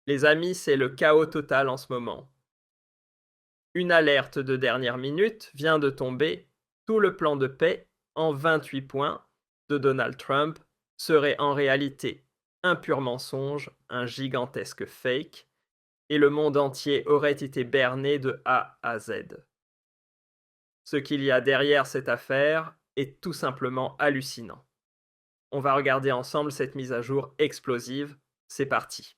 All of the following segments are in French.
Les amis, c'est le chaos total en ce moment. Une alerte de dernière minute vient de tomber. Tout le plan de paix, en 28 points, de Donald Trump serait en réalité un pur mensonge, un gigantesque fake, et le monde entier aurait été berné de A à Z. Ce qu'il y a derrière cette affaire est tout simplement hallucinant. On va regarder ensemble cette mise à jour explosive. C'est parti.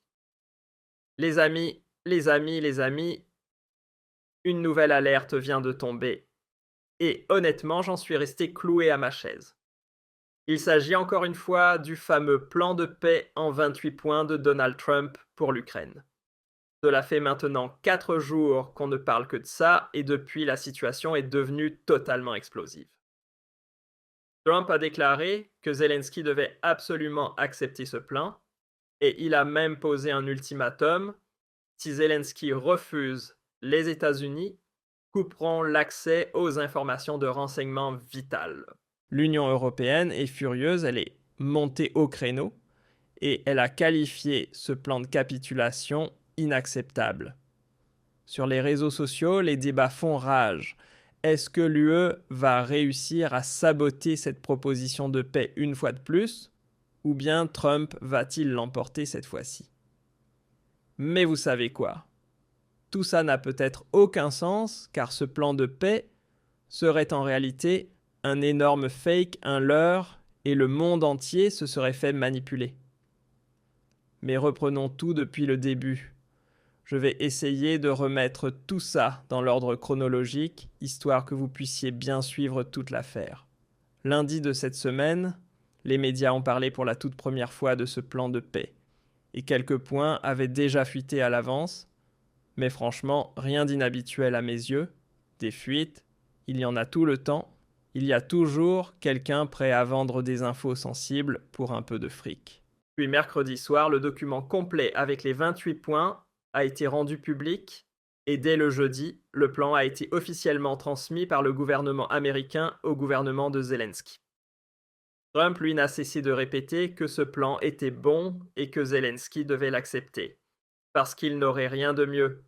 Les amis, les amis, les amis, une nouvelle alerte vient de tomber. Et honnêtement, j'en suis resté cloué à ma chaise. Il s'agit encore une fois du fameux plan de paix en 28 points de Donald Trump pour l'Ukraine. Cela fait maintenant 4 jours qu'on ne parle que de ça, et depuis la situation est devenue totalement explosive. Trump a déclaré que Zelensky devait absolument accepter ce plan, et il a même posé un ultimatum. Si Zelensky refuse, les États-Unis couperont l'accès aux informations de renseignement vitales. L'Union européenne est furieuse, elle est montée au créneau, et elle a qualifié ce plan de capitulation inacceptable. Sur les réseaux sociaux, les débats font rage. Est-ce que l'UE va réussir à saboter cette proposition de paix une fois de plus, ou bien Trump va-t-il l'emporter cette fois-ci? Mais vous savez quoi? Tout ça n'a peut-être aucun sens, car ce plan de paix serait en réalité un énorme fake, un leurre, et le monde entier se serait fait manipuler. Mais reprenons tout depuis le début. Je vais essayer de remettre tout ça dans l'ordre chronologique, histoire que vous puissiez bien suivre toute l'affaire. Lundi de cette semaine, les médias ont parlé pour la toute première fois de ce plan de paix, et quelques points avaient déjà fuité à l'avance, mais franchement, rien d'inhabituel à mes yeux. Des fuites, il y en a tout le temps. Il y a toujours quelqu'un prêt à vendre des infos sensibles pour un peu de fric. Puis mercredi soir, le document complet avec les 28 points a été rendu public, et dès le jeudi, le plan a été officiellement transmis par le gouvernement américain au gouvernement de Zelensky. Trump, lui, n'a cessé de répéter que ce plan était bon et que Zelensky devait l'accepter, parce qu'il n'aurait rien de mieux.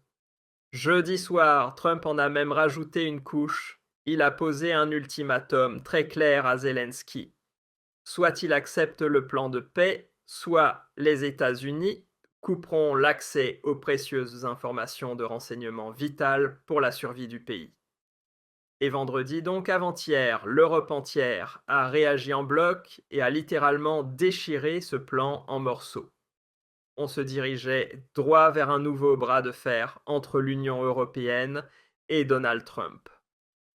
Jeudi soir, Trump en a même rajouté une couche. Il a posé un ultimatum très clair à Zelensky. Soit il accepte le plan de paix, soit les États-Unis couperont l'accès aux précieuses informations de renseignement vitales pour la survie du pays. Et vendredi, donc avant-hier, l'Europe entière a réagi en bloc et a littéralement déchiré ce plan en morceaux. On se dirigeait droit vers un nouveau bras de fer entre l'Union européenne et Donald Trump.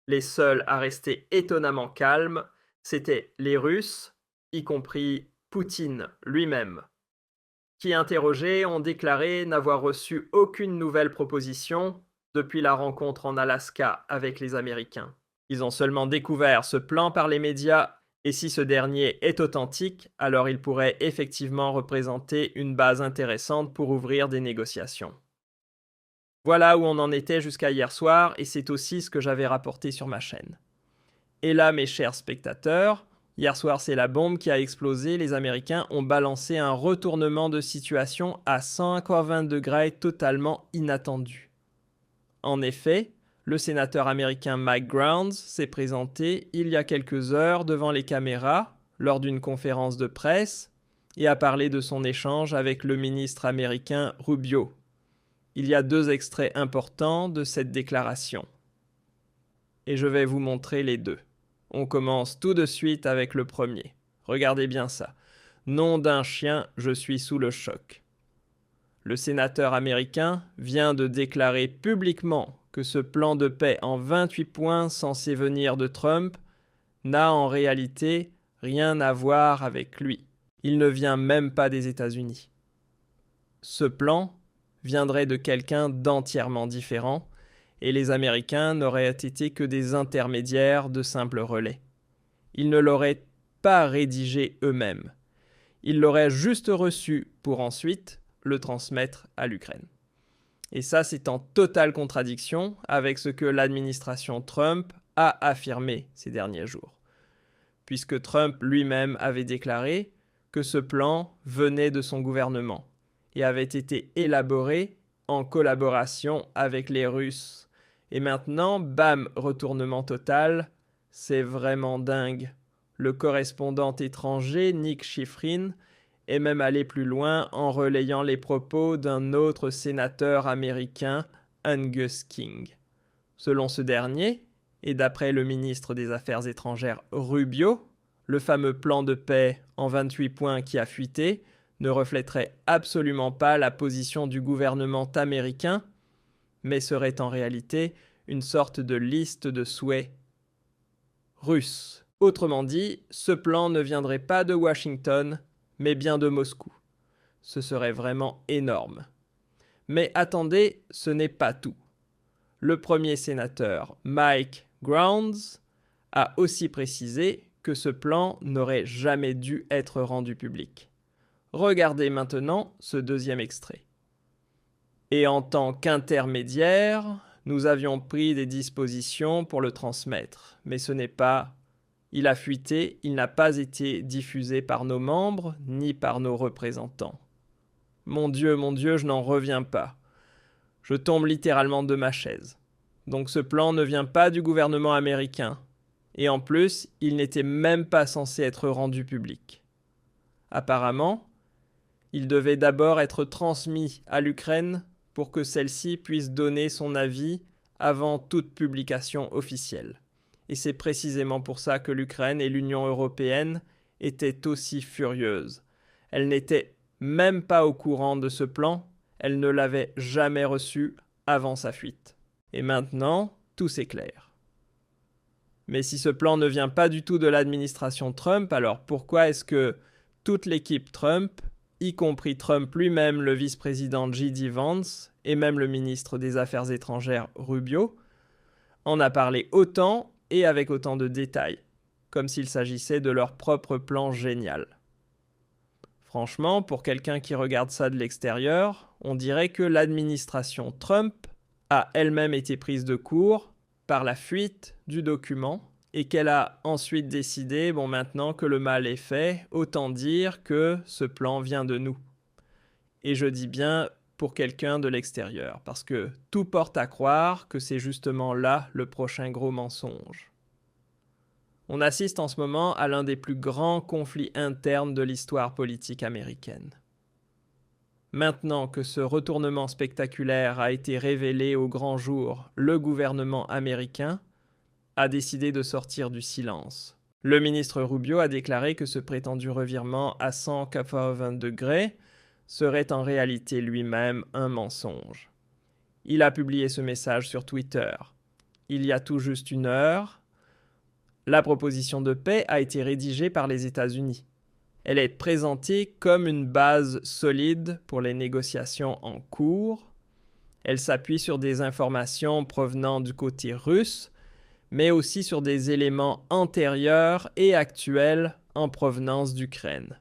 Les seuls à rester étonnamment calmes, c'étaient les Russes, y compris Poutine lui-même, qui, interrogés, ont déclaré n'avoir reçu aucune nouvelle proposition depuis la rencontre en Alaska avec les Américains. Ils ont seulement découvert ce plan par les médias, et si ce dernier est authentique, alors il pourrait effectivement représenter une base intéressante pour ouvrir des négociations. Voilà où on en était jusqu'à hier soir, et c'est aussi ce que j'avais rapporté sur ma chaîne. Et là, mes chers spectateurs, hier soir c'est la bombe qui a explosé, les Américains ont balancé un retournement de situation à 180 degrés totalement inattendu. En effet, le sénateur américain Mike Grounds s'est présenté il y a quelques heures devant les caméras lors d'une conférence de presse et a parlé de son échange avec le ministre américain Rubio. Il y a 2 extraits importants de cette déclaration. Et je vais vous montrer les 2. On commence tout de suite avec le premier. Regardez bien ça. Nom d'un chien, je suis sous le choc. Le sénateur américain vient de déclarer publiquement que ce plan de paix en 28 points censé venir de Trump n'a en réalité rien à voir avec lui. Il ne vient même pas des États-Unis. Ce plan viendrait de quelqu'un d'entièrement différent, et les Américains n'auraient été que des intermédiaires de simples relais. Ils ne l'auraient pas rédigé eux-mêmes. Ils l'auraient juste reçu pour ensuite le transmettre à l'Ukraine. Et ça, c'est en totale contradiction avec ce que l'administration Trump a affirmé ces derniers jours, puisque Trump lui-même avait déclaré que ce plan venait de son gouvernement et avait été élaboré en collaboration avec les Russes. Et maintenant, bam, retournement total, c'est vraiment dingue. Le correspondant étranger, Nick Schifrin, est même allé plus loin en relayant les propos d'un autre sénateur américain, Angus King. Selon ce dernier, et d'après le ministre des Affaires étrangères Rubio, le fameux plan de paix en 28 points qui a fuité ne reflèterait absolument pas la position du gouvernement américain, mais serait en réalité une sorte de liste de souhaits russes. Autrement dit, ce plan ne viendrait pas de Washington, mais bien de Moscou. Ce serait vraiment énorme. Mais attendez, ce n'est pas tout. Le premier sénateur, Mike Grounds, a aussi précisé que ce plan n'aurait jamais dû être rendu public. Regardez maintenant ce deuxième extrait. Et en tant qu'intermédiaire, nous avions pris des dispositions pour le transmettre, mais ce n'est pas... Il a fuité, il n'a pas été diffusé par nos membres ni par nos représentants. Mon Dieu, je n'en reviens pas. Je tombe littéralement de ma chaise. Donc ce plan ne vient pas du gouvernement américain. Et en plus, il n'était même pas censé être rendu public. Apparemment, il devait d'abord être transmis à l'Ukraine pour que celle-ci puisse donner son avis avant toute publication officielle. Et c'est précisément pour ça que l'Ukraine et l'Union européenne étaient aussi furieuses. Elles n'étaient même pas au courant de ce plan, elles ne l'avaient jamais reçu avant sa fuite. Et maintenant, tout s'éclaire. Mais si ce plan ne vient pas du tout de l'administration Trump, alors pourquoi est-ce que toute l'équipe Trump, y compris Trump lui-même, le vice-président J.D. Vance et même le ministre des Affaires étrangères Rubio, en a parlé autant et avec autant de détails, comme s'il s'agissait de leur propre plan génial. Franchement, pour quelqu'un qui regarde ça de l'extérieur, on dirait que l'administration Trump a elle-même été prise de court par la fuite du document et qu'elle a ensuite décidé, maintenant que le mal est fait, autant dire que ce plan vient de nous. Et je dis bien pour quelqu'un de l'extérieur, parce que tout porte à croire que c'est justement là le prochain gros mensonge. On assiste en ce moment à l'un des plus grands conflits internes de l'histoire politique américaine. Maintenant que ce retournement spectaculaire a été révélé au grand jour, le gouvernement américain a décidé de sortir du silence. Le ministre Rubio a déclaré que ce prétendu revirement à 180 degrés serait en réalité lui-même un mensonge. Il a publié ce message sur Twitter. Il y a tout juste 1 heure, la proposition de paix a été rédigée par les États-Unis. Elle est présentée comme une base solide pour les négociations en cours. Elle s'appuie sur des informations provenant du côté russe, mais aussi sur des éléments antérieurs et actuels en provenance d'Ukraine.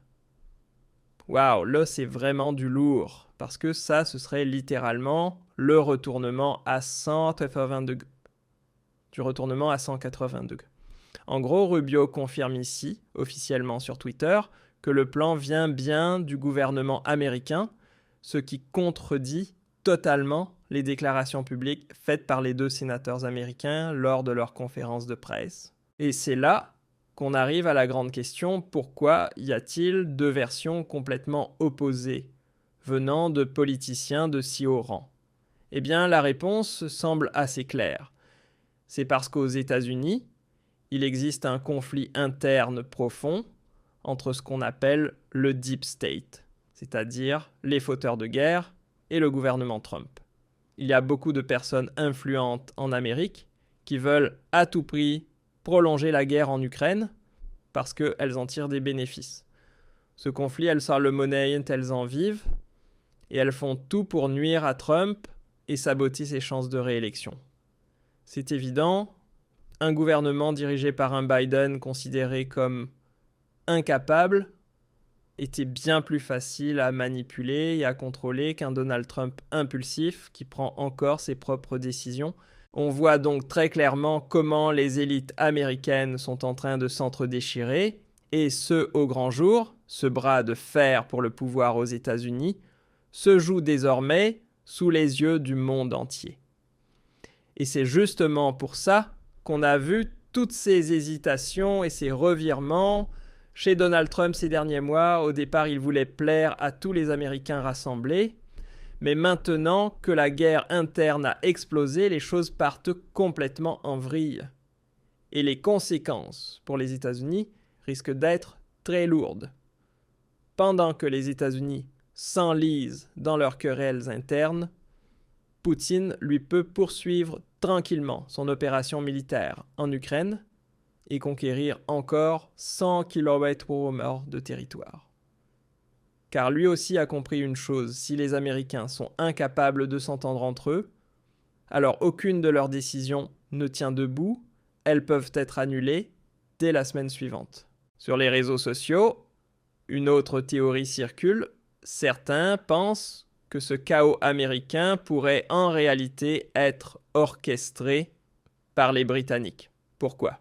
Waouh, là c'est vraiment du lourd, parce que ça, ce serait littéralement le retournement à 180 degrés. Du retournement à 180 degrés. En gros, Rubio confirme ici, officiellement sur Twitter, que le plan vient bien du gouvernement américain, ce qui contredit totalement les déclarations publiques faites par les 2 sénateurs américains lors de leur conférence de presse. Et c'est là qu'on arrive à la grande question, pourquoi y a-t-il 2 versions complètement opposées, venant de politiciens de si haut rang? Eh bien, la réponse semble assez claire. C'est parce qu'aux États-Unis, il existe un conflit interne profond entre ce qu'on appelle le Deep State, c'est-à-dire les fauteurs de guerre et le gouvernement Trump. Il y a beaucoup de personnes influentes en Amérique qui veulent à tout prix prolonger la guerre en Ukraine parce qu'elles en tirent des bénéfices. Ce conflit, elles sortent le monnaie, elles en vivent, et elles font tout pour nuire à Trump et saboter ses chances de réélection. C'est évident, un gouvernement dirigé par un Biden considéré comme incapable était bien plus facile à manipuler et à contrôler qu'un Donald Trump impulsif qui prend encore ses propres décisions. On voit donc très clairement comment les élites américaines sont en train de s'entre-déchirer, et ce au grand jour, ce bras de fer pour le pouvoir aux États-Unis, se joue désormais sous les yeux du monde entier. Et c'est justement pour ça qu'on a vu toutes ces hésitations et ces revirements chez Donald Trump ces derniers mois. Au départ, il voulait plaire à tous les Américains rassemblés. Mais maintenant que la guerre interne a explosé, les choses partent complètement en vrille. Et les conséquences pour les États-Unis risquent d'être très lourdes. Pendant que les États-Unis s'enlisent dans leurs querelles internes, Poutine, lui, peut poursuivre tranquillement son opération militaire en Ukraine et conquérir encore 100 km/h de territoire. Car lui aussi a compris une chose, si les Américains sont incapables de s'entendre entre eux, alors aucune de leurs décisions ne tient debout, elles peuvent être annulées dès la semaine suivante. Sur les réseaux sociaux, une autre théorie circule, certains pensent que ce chaos américain pourrait en réalité être orchestré par les Britanniques. Pourquoi ?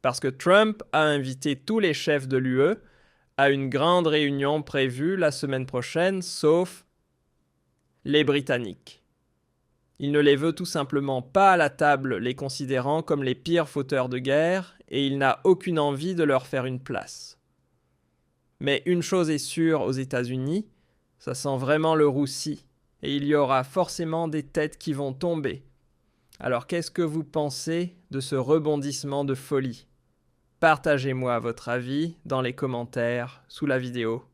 Parce que Trump a invité tous les chefs de l'UE à une grande réunion prévue la semaine prochaine, sauf les Britanniques. Il ne les veut tout simplement pas à la table, les considérant comme les pires fauteurs de guerre, et il n'a aucune envie de leur faire une place. Mais une chose est sûre aux États-Unis, ça sent vraiment le roussi, et il y aura forcément des têtes qui vont tomber. Alors qu'est-ce que vous pensez de ce rebondissement de folie ? Partagez-moi votre avis dans les commentaires sous la vidéo.